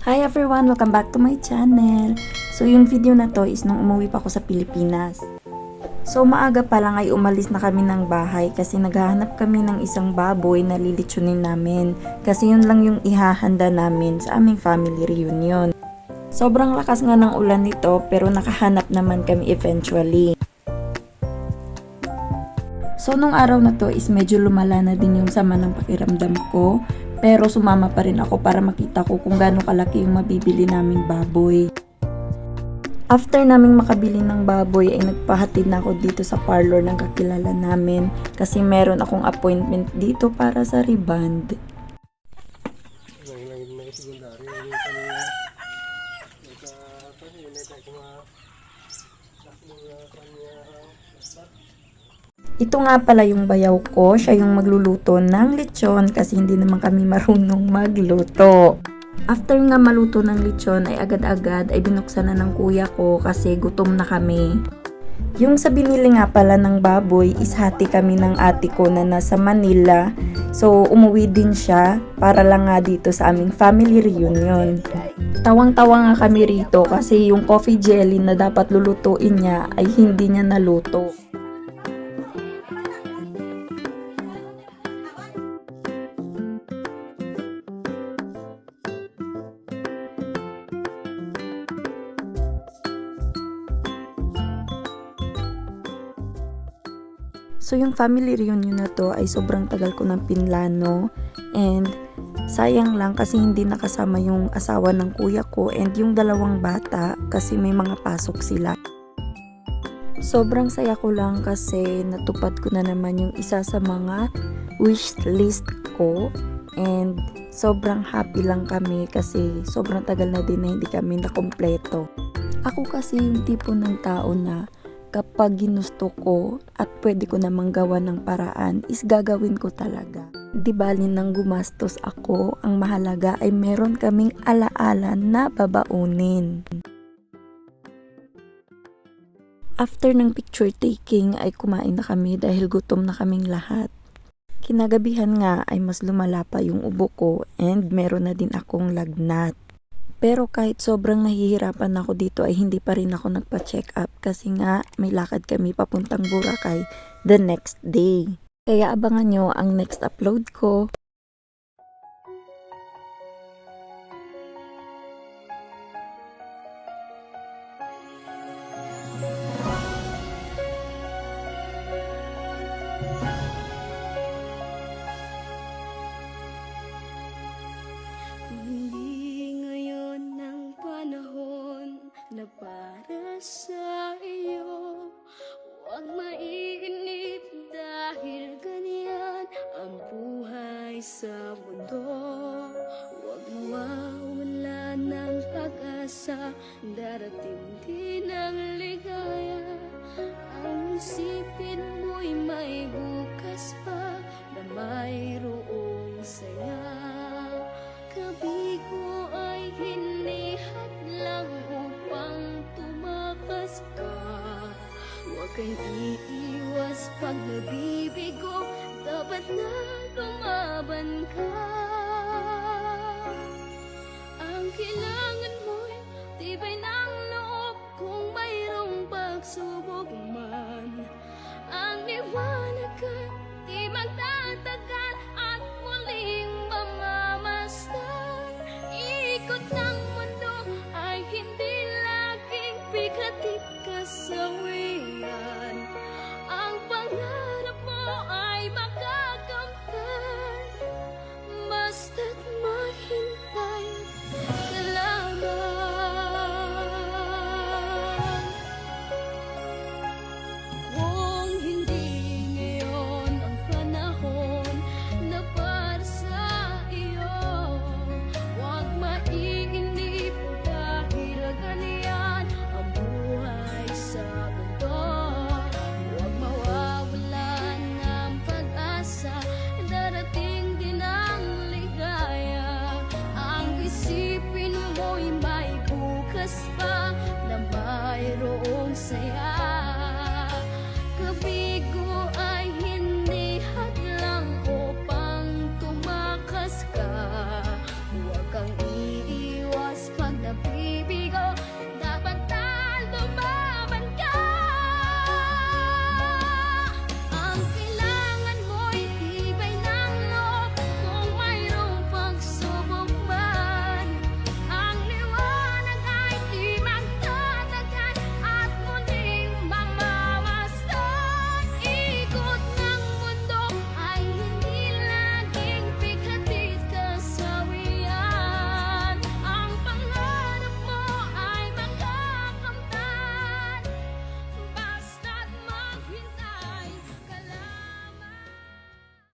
Hi everyone! Welcome back to my channel. So yung video na to is nung umuwi pa ako sa Pilipinas. So maaga pa lang ay umalis na kami ng bahay kasi naghahanap kami ng isang baboy na lilitsunin namin. Kasi yun lang yung ihahanda namin sa aming family reunion. Sobrang lakas nga ng ulan nito pero nakahanap naman kami eventually. So nung araw na to is medyo lumala na din yung sama ng pakiramdam ko. Pero sumama pa rin ako para makita ko kung gaano kalaki yung mabibili naming baboy. After naming makabili ng baboy ay nagpahatid na ako dito sa parlor ng kakilala namin kasi meron akong appointment dito para sa reband. Ito nga pala yung bayaw ko, siya yung magluluto ng lechon kasi hindi naman kami marunong magluto. After nga maluto ng lechon ay agad-agad ay binuksan na ng kuya ko kasi gutom na kami. Yung sa binili nga pala ng baboy is hati kami ng ate ko na nasa Manila. So umuwi din siya para lang nga dito sa aming family reunion. Tawang-tawa nga kami rito kasi yung coffee jelly na dapat lulutuin niya ay hindi niya naluto. So yung family reunion na to ay sobrang tagal ko ng pinlano and sayang lang kasi hindi nakasama yung asawa ng kuya ko and yung dalawang bata kasi may mga pasok sila. Sobrang saya ko lang kasi natupad ko na naman yung isa sa mga wish list ko and sobrang happy lang kami kasi sobrang tagal na din na hindi kami nakumpleto. Ako kasi yung tipo ng tao na kapag ginusto ko at pwede ko namang gawa ng paraan is gagawin ko talaga. Di bali nang gumastos ako, ang mahalaga ay meron kaming alaala na babaunin. After ng picture taking ay kumain na kami dahil gutom na kaming lahat. Kinagabihan nga ay mas lumala pa yung ubo ko and meron na din akong lagnat. Pero kahit sobrang nahihirapan ako dito ay hindi pa rin ako nagpa-check up kasi nga may lakad kami papuntang Boracay the next day. Kaya abangan nyo ang next upload ko. Na para sa iyo, huwag mainip dahil ganyan ang buhay sa mundo. Huwag mawawala ng pag-asa, darating din ang ligaya. Ang isipin mo'y may bukas pa na mayroong saya. Kabigo ay hinihat lang upang tumakas ka. Huwag kang iiwas pag nabibigo, dapat na lumaban ka. Ang kailangan mo'y tibay ng loob kung mayroong pagsubok man. Ang liwanag ay di magtatagal at muling mamamasdan. Ikot ng mundo ay hindi laging bigatit kasawian. Ang pangarap mo ay makakamtan, basta't mahintay ka lamang. Kung hindi ngayon ang panahon na para sa iyo, huwag mainip dahil ganyan ang buhay sa mundo. Huwag mawawalan ng pag-asa, darating din ang ligaya. Ang isipin mo'y may bukas pa na mayroong saya.